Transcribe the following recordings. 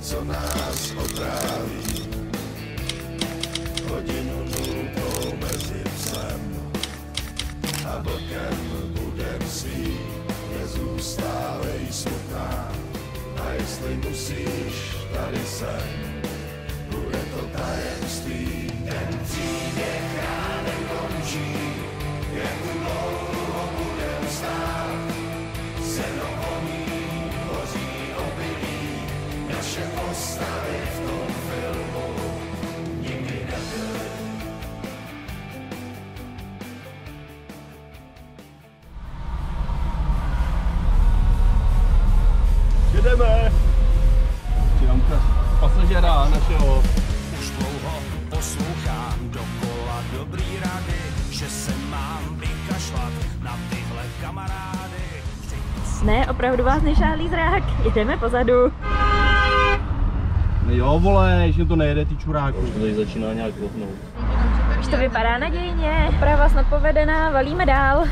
něco nás otráví. Hodinu nultou mezi psem a vlkem budem svý. Nezůstávej smutná, a jestli musíš, tady jsem, bude to tajemství. Ten příběh ránem končí, jak dlouho budem stát. Seno voní, hoří obilí, naše postavy v tom filmu nikdy nebyly. Jedeme! Přijemka pasažera našeho. Už dlouho poslouchám dokola dobrý rady, že se mám vykašlat na tyhle kamarády. Ne, opravdu vás nešálí zrák, jdeme pozadu. No jo vole, že to nejede ty čuráku. Už to tady začíná nějak lohnout. Už to vypadá nadějně, oprava snad povedená, valíme dál.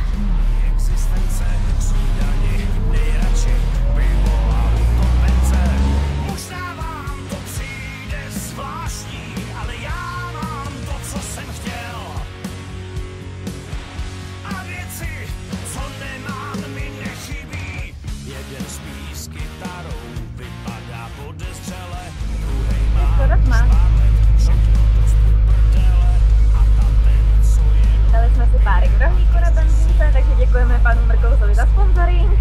Existence, snídani, nejradši pivo a utopence. Možná vám to přijde zvláštní, ale já mám to, co jsem chtěl. A věci, co nemám, mi nechybí. Jeden spí s kytarou, vypadá podezřele, druhej má špárlet, všechno dost prdele. A tam ten, co je... Dali jsme si párek rohlíku na benzínce, takže děkujeme panu Mrkousovi za sponsoring.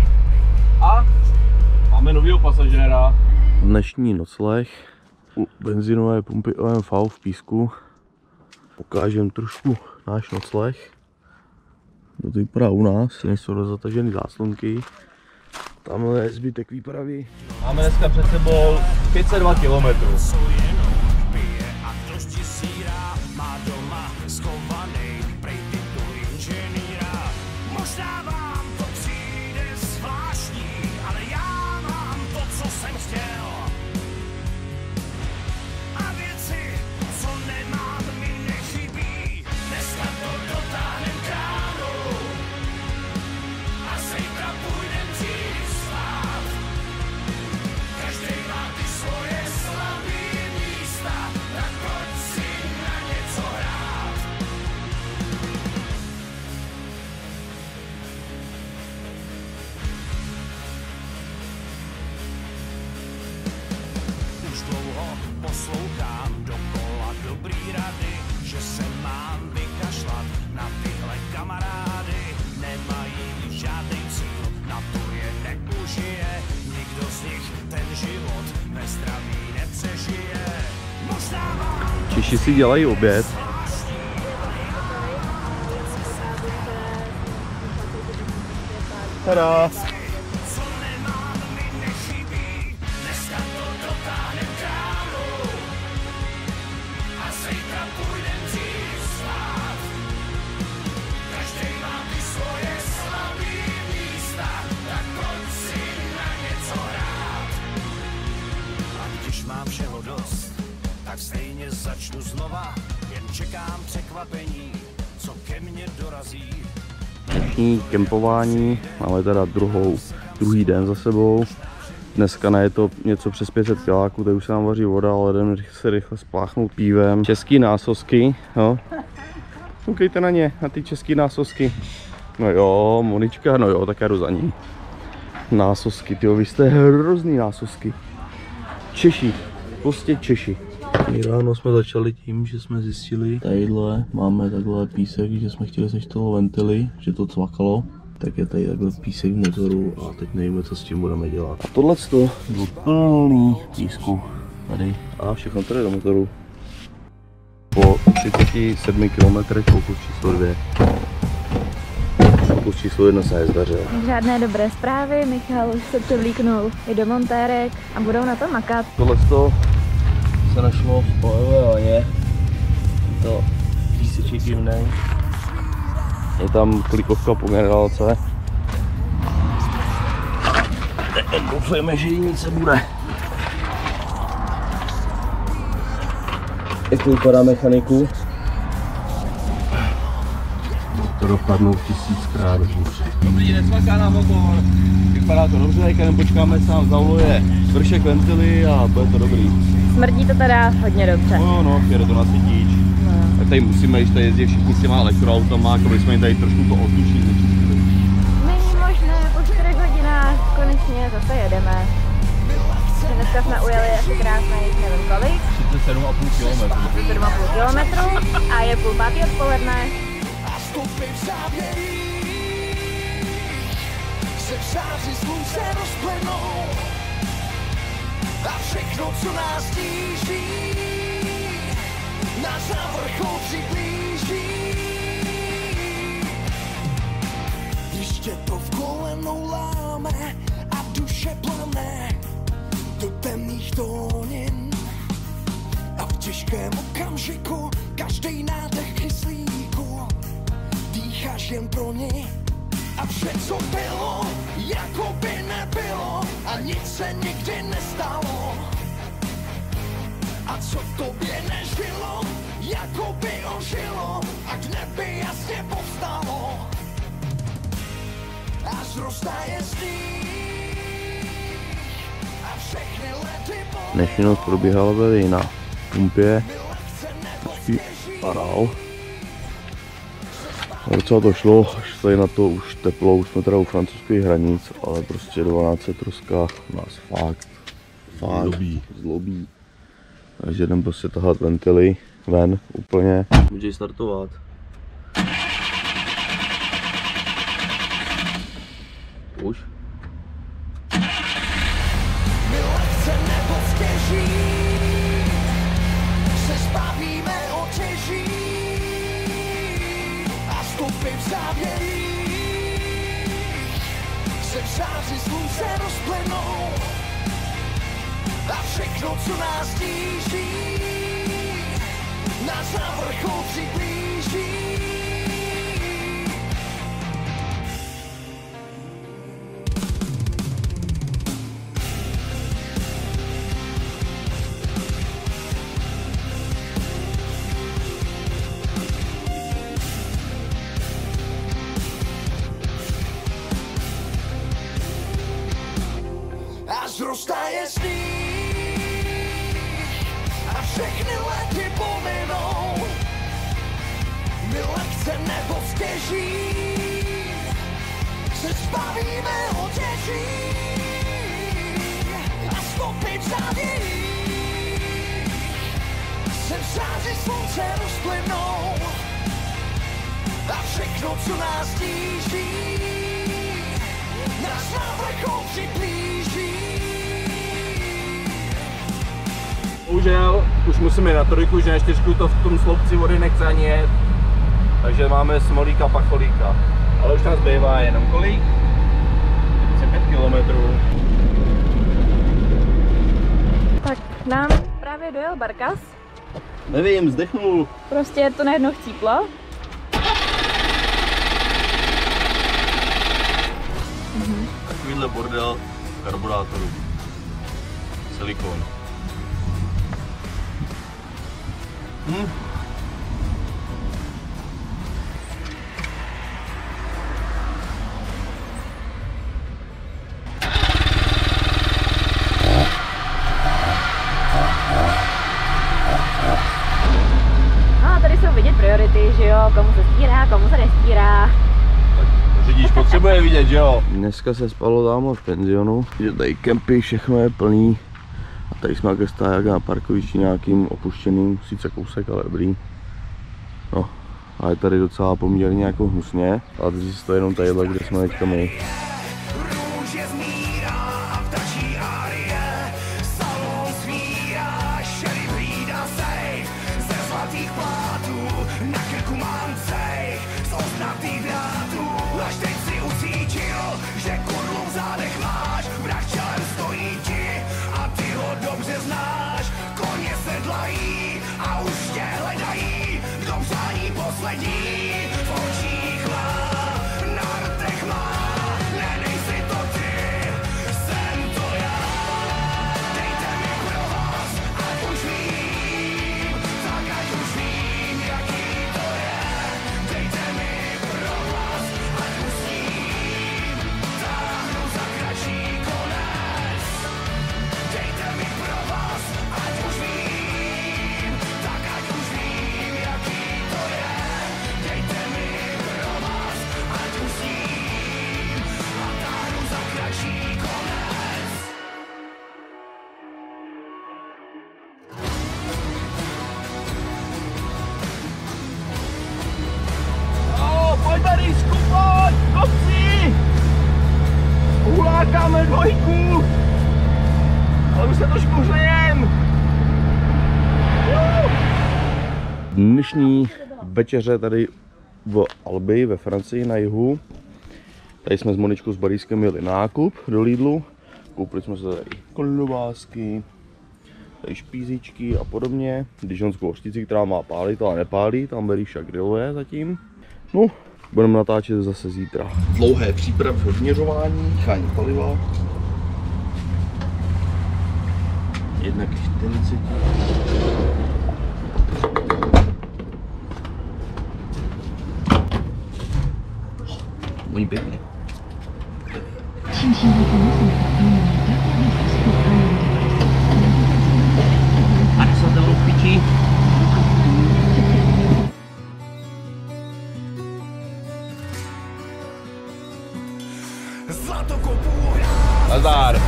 A máme novýho pasažéra. Dnešní nocleh u benzinové pumpy OMV v Písku. Ukážem trošku náš nocleh. To vypadá u nás, nejsou rozatažený záslonky. Tamhle je zbytek výpravy. Máme dneska před sebou 502 km. Možná vám to přijde zvláštní, ale já mám to, co jsem chtěl. A věci, co nemám, mi nechybí. Dneska to dotáhnem kránu a zítra půjdem dřív spát. Každý má ty svoje slabý místa, tak pojď si na něco hrát. Už dlouho poslouchám dokola dobrý rady, že se mám vykašlat na tyhle kamarády. Nemají žádný cíl, na to je neužije. Nikdo z nich ten život ve zdraví nepřežije. Možná vám Češi si dělají oběd. Tada! co nemám, mi nechybí. Dneska to dotáhnem kránu a zítra půjdem dřív spát. Každý má ty svoje slabý místa, tak pojď si na něco hrát. A když mám všeho dost, tak stejně začnu znova. Jen čekám překvapení, co ke mně dorazí. Dnešní kempování, máme teda druhý den za sebou. Dneska je to něco přes 500 kiláků, tady už se nám vaří voda, ale jdeme se rychle spláchnout pívem. Český násosky, jo. Koukejte na ně, na ty český násosky. No jo, Monička, no jo, tak já jdu za ní. Násosky, tyjo, vy jste hrozný násosky. Češi, prostě Češi. Ráno jsme začali tím, že jsme zjistili, tadyhle máme takhle písek, že jsme chtěli seštelovat ventily, že to cvakalo. Tak je tady takhle písek v motoru a teď nevíme, co s tím budeme dělat. A tohle bylo plný písku tady a všechno tady do motoru. Po 37 km pokus číslo 2. Pokus číslo 1 se nezdařil. Žádné dobré zprávy, Michal už se převlíknul i do montérek a budou na to makat. Tohle se našlo v olejové vaně. To píseček jimnej. Je tam klikovka po generálce. Doufujeme, že jí nic nebude. Jak to vypadá mechaniku? To dopadnou 1000krát hůř. Dobrý, necvaká na motor. vypadá to dobře, jenom počkáme, se nám zauluje vršek ventily a bude to dobrý. Smrdí to teda hodně dobře. No, jede to na cítič. No. Tak tady musíme, když tady jezdí všichni s těma elektroautama, aby jsme tady trošku to ovzduší znečistili. Není možné, po 4 hodinách konečně zase jedeme. Dneska jsme ujeli asi krásných, nevím kolik. 37,5 km. 37,5 km a je 4:30 odpoledne. A stopy v závěrí se v záři slunce rozplynou a všechno, co nás tíží, na závrchol přiblíží. Ještě to v kolenou láme a duše plane do temných tónin a v těžkém okamžiku každej nádech kyslíku dýcháš jen pro ní a vše, co bylo, jako by nebylo a nic se nikdy nestalo. A co tobě nežilo, jako by ožilo a k nebi jasně povstalo. A zrostaje sníh a všechny lety Nečinnost probíhala tady na pumpě. Padal. Docela to šlo, až tady na to už teplo, už jsme teda u francouzských hranic, ale prostě 12 troska nás fakt zlobí. Takže jdem prostě tahat ventily ven úplně. Můžeš startovat. Už? my lehce nebo stěží se zbavíme otěží a stopy v závěrí se v záři slunce rozplynou a všechno, co nás tíží, na závrchol přiblíží. A zrostaje sníh a všechny lety pominou. My lehce nebo stěží se zbavíme otěží a stopy v závěrí se v záři slunce rozplynou a všechno, co nás tíží, nás na vrchol přiblíží. Bohužel, už musíme na trojku, že na 4 to v tom sloupci vody nechce ani jet. Takže máme smolíka, pacholíka. Ale už nás zbývá jenom kolik? 5 kilometrů. Tak nám právě dojel Barkas. Nevím, zdechnul. Prostě to najednou chcíplo. Takovýhle bordel karburátoru. Silikon. No a tady jsou vidět priority, že jo, komu se stírá, komu se nestírá. Řidič potřebuje vidět, že jo? Dneska se spalo tamhle v penzionu, že tady kempy, všechno je plný. A tady jsme také stáli jak na parkovišti nějakým opuštěným, sice kousek, ale dobrý. No, a je tady docela poměrně jako hnusně. A teď si to jenom tadyhle, kde jsme teďka my. Růže zmírá a ptačí árie, salon svírá, šerif hlídá sejf, ze zlatých plátů, na krku mám cejch, z ostnatých drátů, až teď si ucítil, že kurlu v zádech máš, vrah čelem stojí ti a ty ho dobře znáš, koně sedlají a už tě hledají, kdo přání poslední, v očích má, na rtech má. Nejsi to ty, jsem to já. Dejte mi provaz, ať už vím, tak ať už vím, jaký to je. Dejte mi provaz, ať musím, táhnu za kratší čekáme dvojku, ale už se trošku hřejem. Dnešní večeře tady v Albi ve Francii na jihu. Tady jsme s Moničkou s Barískem jeli na nákup do Lidlu. Koupili jsme se tady klobásky, tady špízičky a podobně. Dijonskou hořčici, která má pálit, ale nepálí, tam Baríša grilluje zatím. No, budeme natáčet zase zítra. Dlouhé přípravy odměřování, chání paliva. Jednak 40. Voní pěkně. A co to bylo v piči? Nazdar.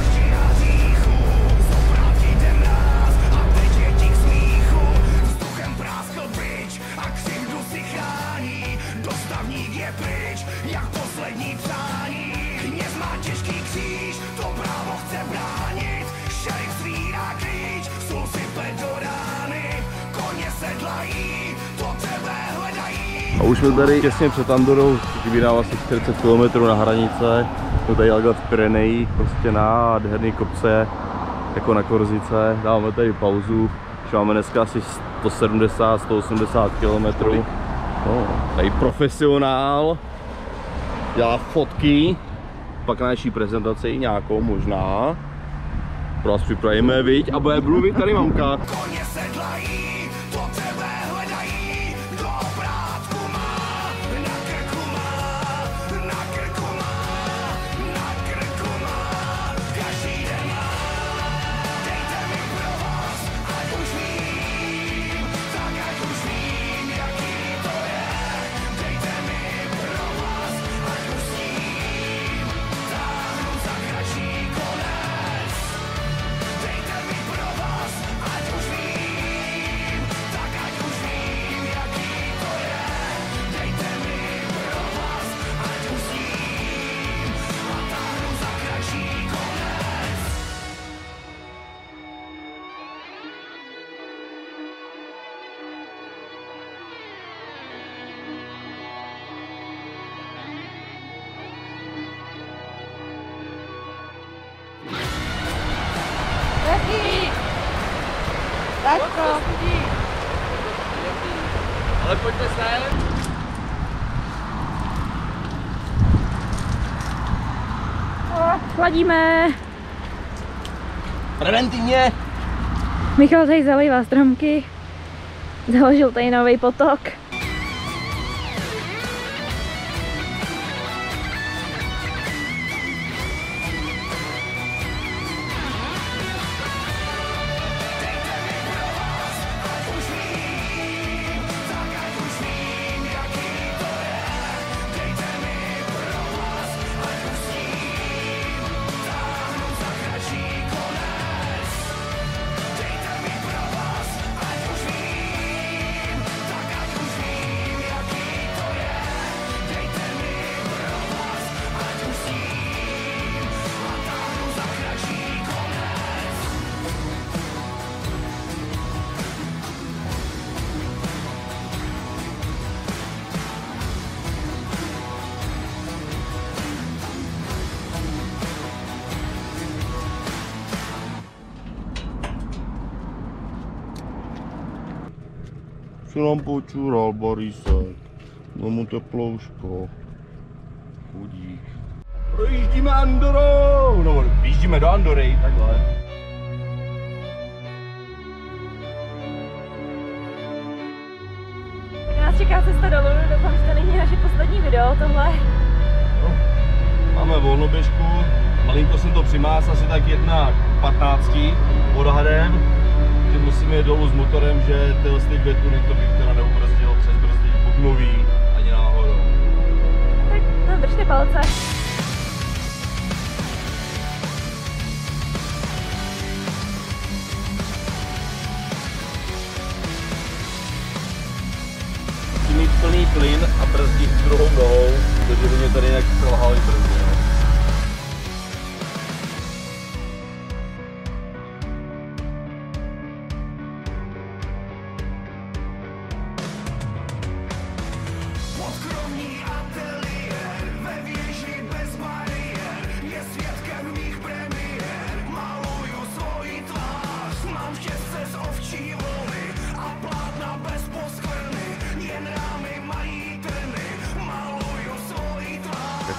A už jsme tady těsně před Andorou, chybí nám asi 40 km na hranice. Jsme tady jeli v Pyrenejích, prostě nádherný kopce, jako na Korzice. Dáváme tady pauzu, už máme dneska asi 170-180 km. No, tady profesionál, dělá fotky, pak na naší prezentaci nějakou možná. Pro vás připravíme, viď? A bude mluvit tady mamka. Ale pojďte sem. Chladíme. Preventivně. Michal tady zalívá stromky. Založil tady nový potok. Si nám počural Barísek, no mu teplouško. Chudík. Projíždíme Andorou! No, vyjíždíme do Andory, takhle. Nás čeká cesta dolů, doufám, že to není naše poslední video, tohle. No, máme volnoběžku, malinko jsem to přimás, asi tak 1:15 odhadem. Že musíme jít dolů s motorem, že tyhle dvě tuny to bych teda neubrzdil přes brzdy Bugnový ani náhodou. Tak no, držte palce. Musím mít plný plyn a brzdit druhou nohou, protože by mě tady nějak selhali brzdy. No.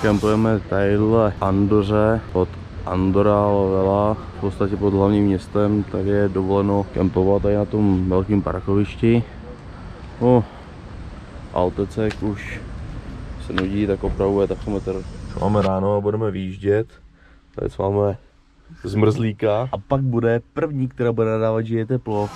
kempujeme tadyhle Andoře pod Andorra la Vella, v podstatě pod hlavním městem. Tady je dovoleno kempovat tady na tom velkém parkovišti. No, Altecek už se nudí, tak opravuje tachometr. Máme ráno a budeme výjíždět. Tady máme zmrzlíka. A pak bude první, která bude nadávat, že je teplo.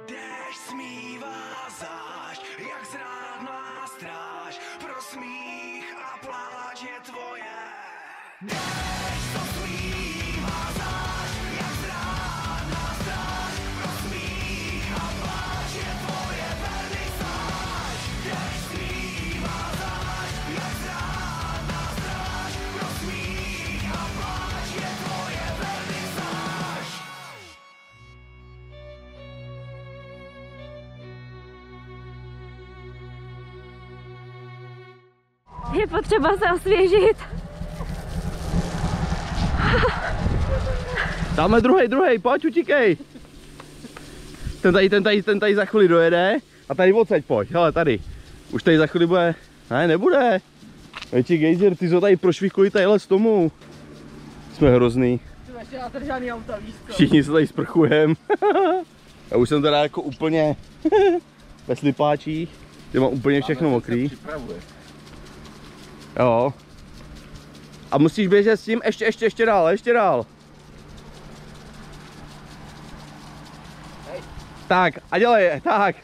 Déšť smívá zášť, jak zrádná stráž, pro smích a pláč je tvoje. Déšť to smívá zášť, jak zrádná stráž, pro smích a pláč je tvoje vernisáž. Déšť smívá zášť, jak zrádná stráž, pro smích a pláč je tvoje vernisáž. Je potřeba se osvěžit. Dáme druhý, pojď, utíkej. Ten tady za chvíli dojede a tady odsaď pojď, hele tady. Už tady za chvíli bude, ne, nebude. Větší gejzer, ty jsi tady prošvihkují tadyhle z tomu. Jsme hrozný. Všichni se tady sprchujeme. Já už jsem teda jako úplně ve slipáčích, kde mám úplně všechno mokrý. Jo. A musíš běžet s tím ještě dál. Tak, a dělej, tak.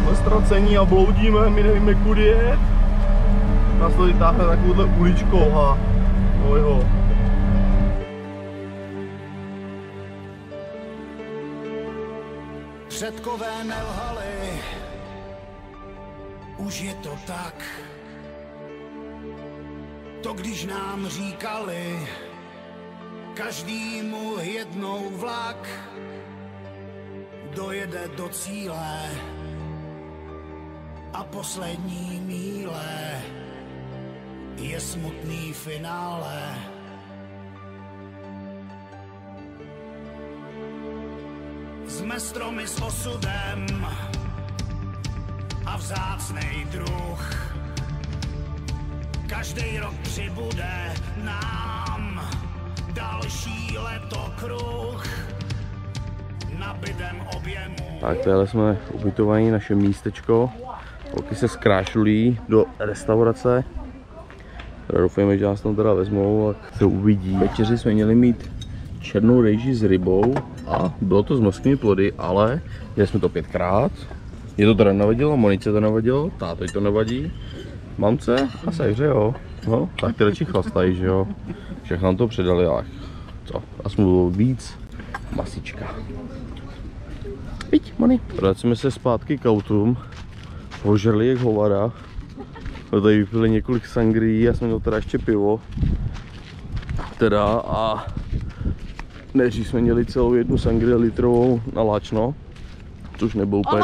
Jsme ztracení a bloudíme, my nevíme kudy je. Nás to táhne takovouhle uličkou a ojho. Předkové nelhali, už je to tak. To když nám říkali, každému jednou vlak dojede do cíle a poslední míle je smutný finále. Jsme stromy s osudem a vzácnej druh. Každý rok přibude nám další letokruh. Nabydem objemu. Tak tady jsme ubytovaní, naše místečko. Holky se zkrášlují do restaurace. Teda doufujeme, že nás tam teda vezmou, tak se uvidí. Večeři jsme měli mít černou rejži s rybou a bylo to s mořskými plody, ale jeli jsme to 5krát. Je to teda nevadilo, Monice to nevadilo, tátovi to nevadí, mamce a sekře jo. No, tak ty radši chlastají, že jo. Všechno nám to předali, ale co, asi mu bylo víc masička. Pojď, Moni. Vracíme se zpátky k autům. Ožrali jak hovada. Tady vypili několik sangrií, já jsem měl teda ještě pivo. Teda a než jsme měli celou jednu sangrii litrovou na lačno. Což nebylo úplně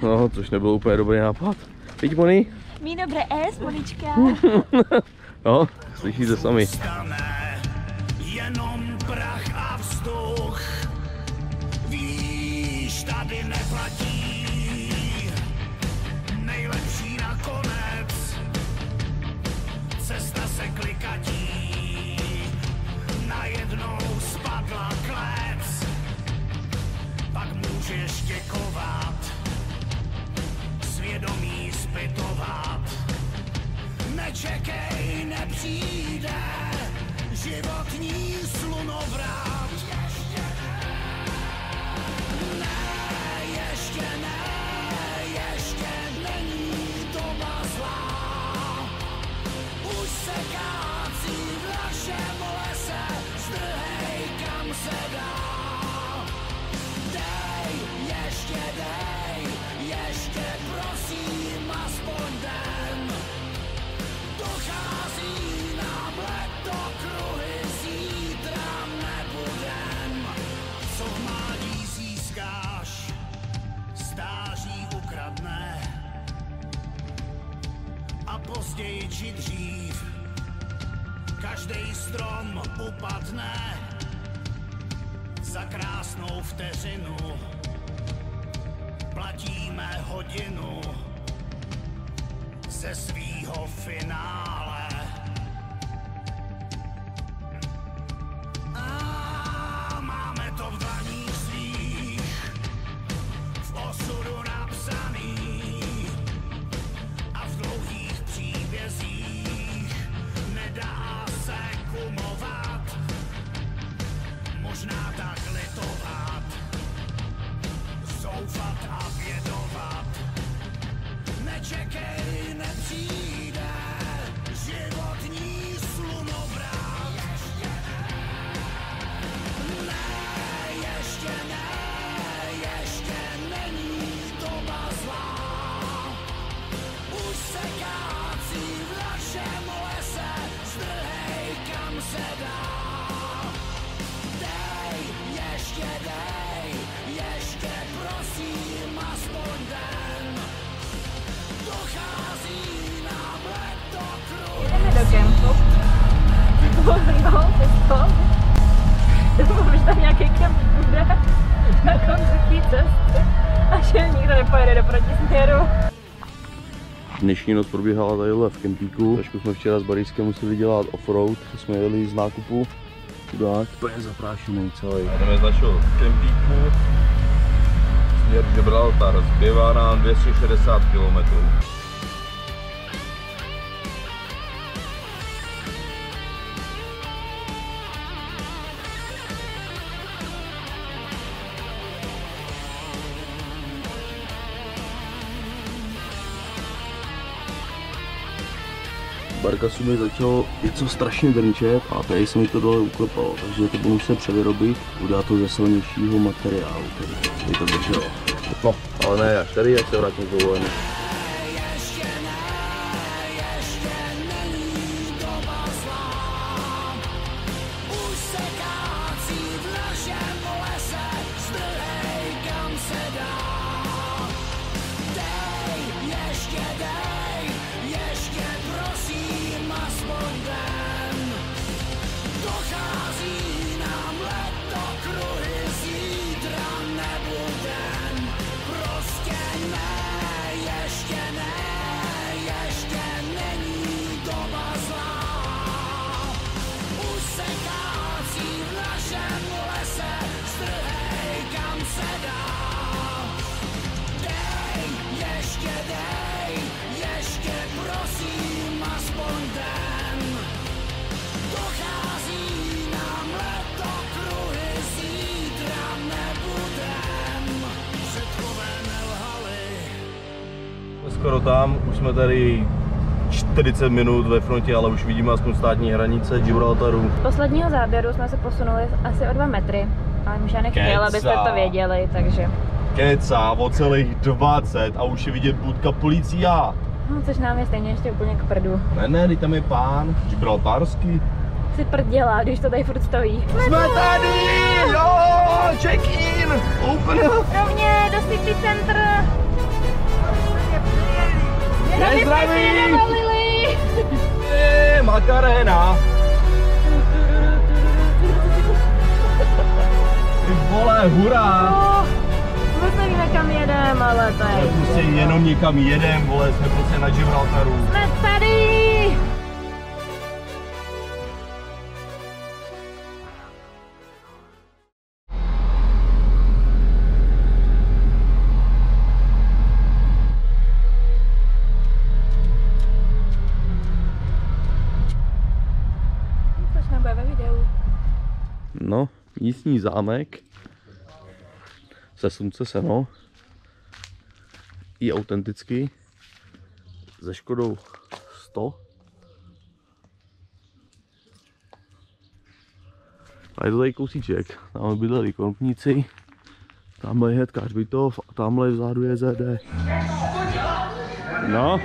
no, což nebyl úplně dobrý nápad. Pojď, Moni. Mí dobré Monička. No, slyšíte sami. Jenom prach a vzduch, víš, tady neplatí nejlepší nakonec, cesta se klikatí, najednou spadla klec, pak můžeš děkovat, svědomí zpytovat, nečekej, nepřijde životní slunovrat. Ještě není doba zlá. Už se kácí v našem lese, zdrhej kam se dá. Dej, ještě prosím aspoň den. Dochází nám letokruhy, zítra nebudem. Co v mládí získáš, stáří ukradne. A později či dřív, každej strom upadne. Za krásnou vteřinu platíme hodinu ze svýho finále. A máme to v dlaních svých, v osudu napsaný a v dlouhých příbězích nedá se kumovat, možná tak litovat, zoufat a bědovat. Nečekej, nepřijde životní slunovrat. Ještě není doba zlá. Už se kácí v našem lese, zdrhej kam se dá. Dej, ještě prosím aspoň den. Dochází nám letokruh. Jdeme do kempu. Doufám, že tam nějaký kemp bude na konci té cesty a že nikdo nepojede do protisměru. Dnešní noc probíhala tadyhle v kempíku. Trošku jsme včera s Barískem museli dělat offroad, jsme jeli z nákupu. Chudák, úplně zaprášený celý. Jdeme z našeho kempíku. Směr Gibraltar, zbývá nám 260 km. Barkasu mi začalo něco strašně drnčet a tady se mi to dole uklepalo, takže to budu muset převyrobit, udělat to ze silnějšího materiálu, který to drželo. No, ale ne až tady, jak se vrátím z dovolené. Prostě ne, ještě skoro tam, už jsme tady 40 minut ve frontě, ale už vidíme aspoň státní hranice Gibraltaru. Z posledního záběru jsme se posunuli asi o 2 metry, ale už já nechtěl, abyste to věděli, takže... Keca, o celých 20 a už je vidět budka policia. No, což nám je stejně ještě úplně k prdu. Ne, tam je pán, gibraltarský. Si prd dělá, když to tady furt stojí. Jsme tady! Jo! Check-in! Open up! Rovně do City Center! Zdraví! Dovolili! Makarena! Ty vole, hurá! Vůbec nevíme, kam jedem, ale to je... Prostě jenom někam jedem, vole, jsme prostě na Gibraltaru. Jsme tady! Proč nebude ve videu? No, místní zámek. Se slunce seno. I autentický. Se Škodou 100. A je to tady kousíček. Tam bydleli konopníci. Tamhle je hnedka hřbitov a tamhle vzadu je ZD. No.